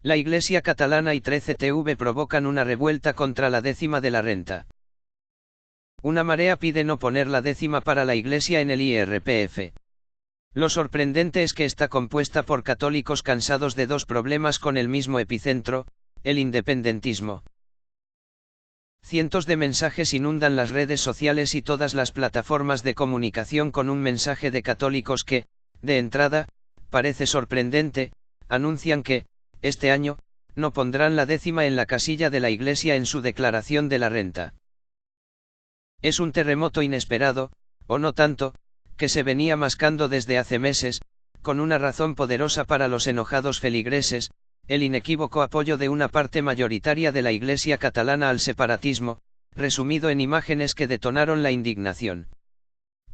La Iglesia catalana y 13TV provocan una revuelta contra la décima de la renta. Una marea pide no poner la décima para la Iglesia en el IRPF. Lo sorprendente es que está compuesta por católicos cansados de dos problemas con el mismo epicentro, el independentismo. Cientos de mensajes inundan las redes sociales y todas las plataformas de comunicación con un mensaje de católicos que, de entrada, parece sorprendente, anuncian que, este año, no pondrán la décima en la casilla de la Iglesia en su declaración de la renta. Es un terremoto inesperado, o no tanto, que se venía mascando desde hace meses, con una razón poderosa para los enojados feligreses, el inequívoco apoyo de una parte mayoritaria de la Iglesia catalana al separatismo, resumido en imágenes que detonaron la indignación.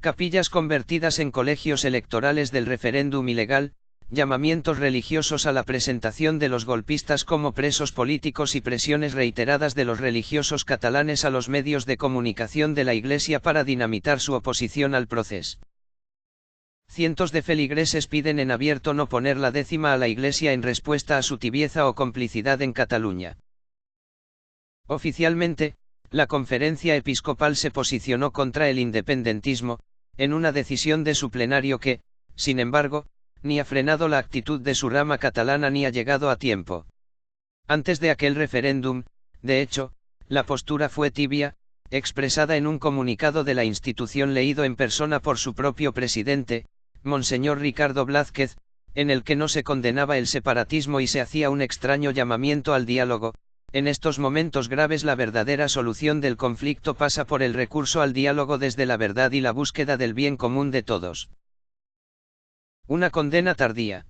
Capillas convertidas en colegios electorales del referéndum ilegal, llamamientos religiosos a la presentación de los golpistas como presos políticos y presiones reiteradas de los religiosos catalanes a los medios de comunicación de la Iglesia para dinamitar su oposición al proceso. Cientos de feligreses piden en abierto no poner la décima a la Iglesia en respuesta a su tibieza o complicidad en Cataluña. Oficialmente, la Conferencia Episcopal se posicionó contra el independentismo, en una decisión de su plenario que, sin embargo, ni ha frenado la actitud de su rama catalana ni ha llegado a tiempo. Antes de aquel referéndum, de hecho, la postura fue tibia, expresada en un comunicado de la institución leído en persona por su propio presidente, Monseñor Ricardo Blázquez, en el que no se condenaba el separatismo y se hacía un extraño llamamiento al diálogo. En estos momentos graves la verdadera solución del conflicto pasa por el recurso al diálogo desde la verdad y la búsqueda del bien común de todos. Una condena tardía.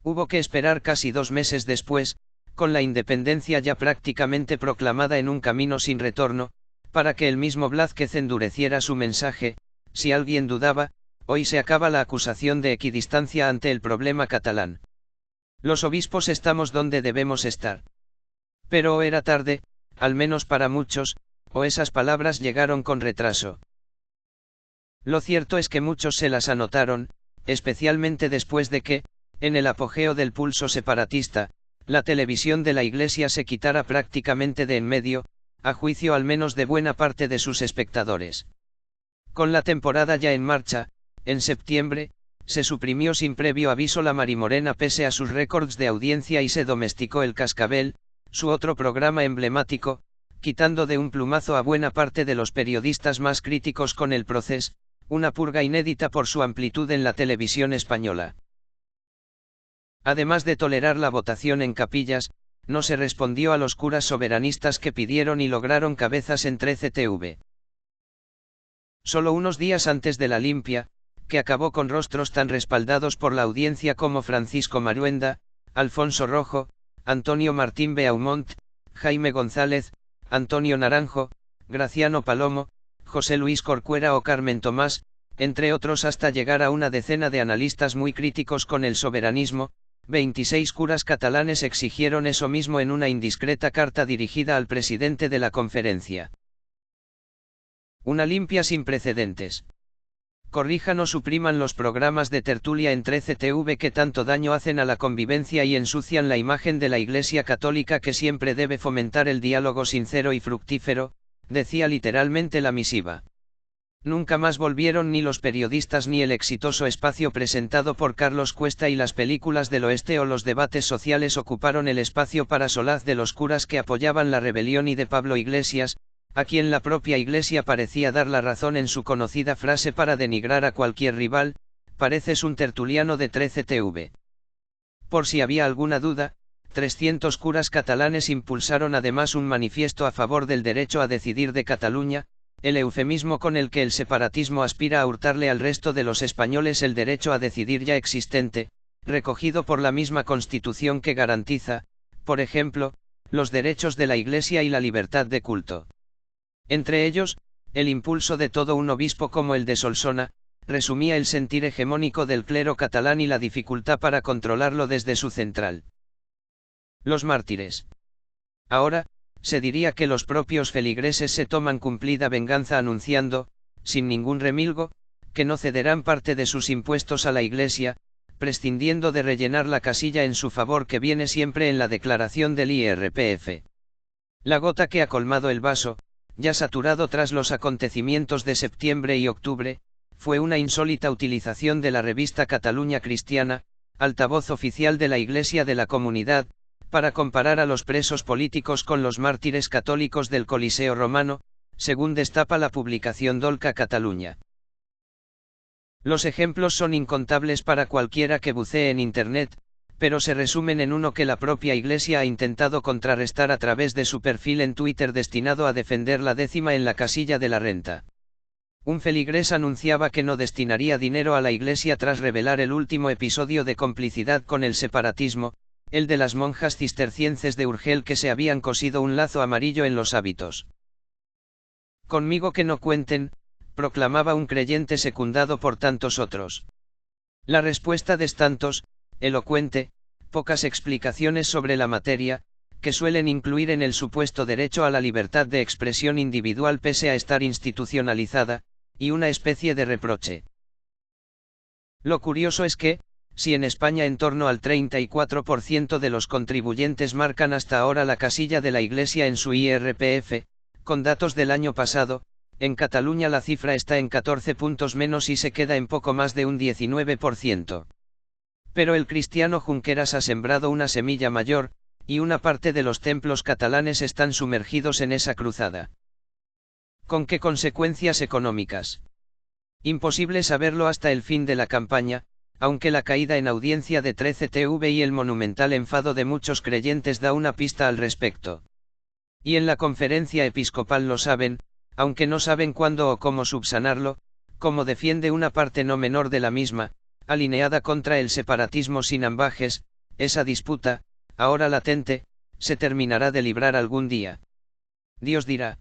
Hubo que esperar casi 2 meses después, con la independencia ya prácticamente proclamada en un camino sin retorno, para que el mismo Blázquez endureciera su mensaje. Si alguien dudaba, hoy se acaba la acusación de equidistancia ante el problema catalán. Los obispos estamos donde debemos estar. Pero o era tarde, al menos para muchos, o esas palabras llegaron con retraso. Lo cierto es que muchos se las anotaron, especialmente después de que, en el apogeo del pulso separatista, la televisión de la Iglesia se quitara prácticamente de en medio, a juicio al menos de buena parte de sus espectadores. Con la temporada ya en marcha, en septiembre, se suprimió sin previo aviso la Marimorena pese a sus récords de audiencia y se domesticó el Cascabel, su otro programa emblemático, quitando de un plumazo a buena parte de los periodistas más críticos con el proceso, una purga inédita por su amplitud en la televisión española. Además de tolerar la votación en capillas, no se respondió a los curas soberanistas que pidieron y lograron cabezas en 13TV. Solo unos días antes de la limpia, que acabó con rostros tan respaldados por la audiencia como Francisco Maruenda, Alfonso Rojo, Antonio Martín Beaumont, Jaime González, Antonio Naranjo, Graciano Palomo, José Luis Corcuera o Carmen Tomás, entre otros hasta llegar a una decena de analistas muy críticos con el soberanismo, 26 curas catalanes exigieron eso mismo en una indiscreta carta dirigida al presidente de la conferencia. Una limpia sin precedentes. Corrijan o supriman los programas de tertulia en 13TV que tanto daño hacen a la convivencia y ensucian la imagen de la Iglesia Católica que siempre debe fomentar el diálogo sincero y fructífero, decía literalmente la misiva. Nunca más volvieron ni los periodistas ni el exitoso espacio presentado por Carlos Cuesta y las películas del oeste o los debates sociales ocuparon el espacio para solaz de los curas que apoyaban la rebelión y de Pablo Iglesias, a quien la propia Iglesia parecía dar la razón en su conocida frase para denigrar a cualquier rival: pareces un tertuliano de 13TV. Por si había alguna duda, 300 curas catalanes impulsaron además un manifiesto a favor del derecho a decidir de Cataluña, el eufemismo con el que el separatismo aspira a hurtarle al resto de los españoles el derecho a decidir ya existente, recogido por la misma Constitución que garantiza, por ejemplo, los derechos de la Iglesia y la libertad de culto. Entre ellos, el impulso de todo un obispo como el de Solsona, resumía el sentir hegemónico del clero catalán y la dificultad para controlarlo desde su central. Los mártires. Ahora, se diría que los propios feligreses se toman cumplida venganza anunciando, sin ningún remilgo, que no cederán parte de sus impuestos a la Iglesia, prescindiendo de rellenar la casilla en su favor que viene siempre en la declaración del IRPF. La gota que ha colmado el vaso, ya saturado tras los acontecimientos de septiembre y octubre, fue una insólita utilización de la revista Catalunya Cristiana, altavoz oficial de la Iglesia de la Comunidad, para comparar a los presos políticos con los mártires católicos del Coliseo romano, según destapa la publicación Dolca Catalunya. Los ejemplos son incontables para cualquiera que bucee en Internet, pero se resumen en uno que la propia Iglesia ha intentado contrarrestar a través de su perfil en Twitter destinado a defender la décima en la casilla de la renta. Un feligrés anunciaba que no destinaría dinero a la Iglesia tras revelar el último episodio de complicidad con el separatismo, el de las monjas cistercienses de Urgel que se habían cosido un lazo amarillo en los hábitos. Conmigo que no cuenten, proclamaba un creyente secundado por tantos otros. La respuesta de tantos, elocuente, pocas explicaciones sobre la materia, que suelen incluir en el supuesto derecho a la libertad de expresión individual pese a estar institucionalizada, y una especie de reproche. Lo curioso es que, si en España en torno al 34% de los contribuyentes marcan hasta ahora la casilla de la Iglesia en su IRPF, con datos del año pasado, en Cataluña la cifra está en 14 puntos menos y se queda en poco más de un 19%. Pero el cristiano Junqueras ha sembrado una semilla mayor, y una parte de los templos catalanes están sumergidos en esa cruzada. ¿Con qué consecuencias económicas? Imposible saberlo hasta el fin de la campaña, aunque la caída en audiencia de 13TV y el monumental enfado de muchos creyentes da una pista al respecto. Y en la conferencia episcopal lo saben, aunque no saben cuándo o cómo subsanarlo, como defiende una parte no menor de la misma, alineada contra el separatismo sin ambajes, esa disputa, ahora latente, se terminará de librar algún día. Dios dirá.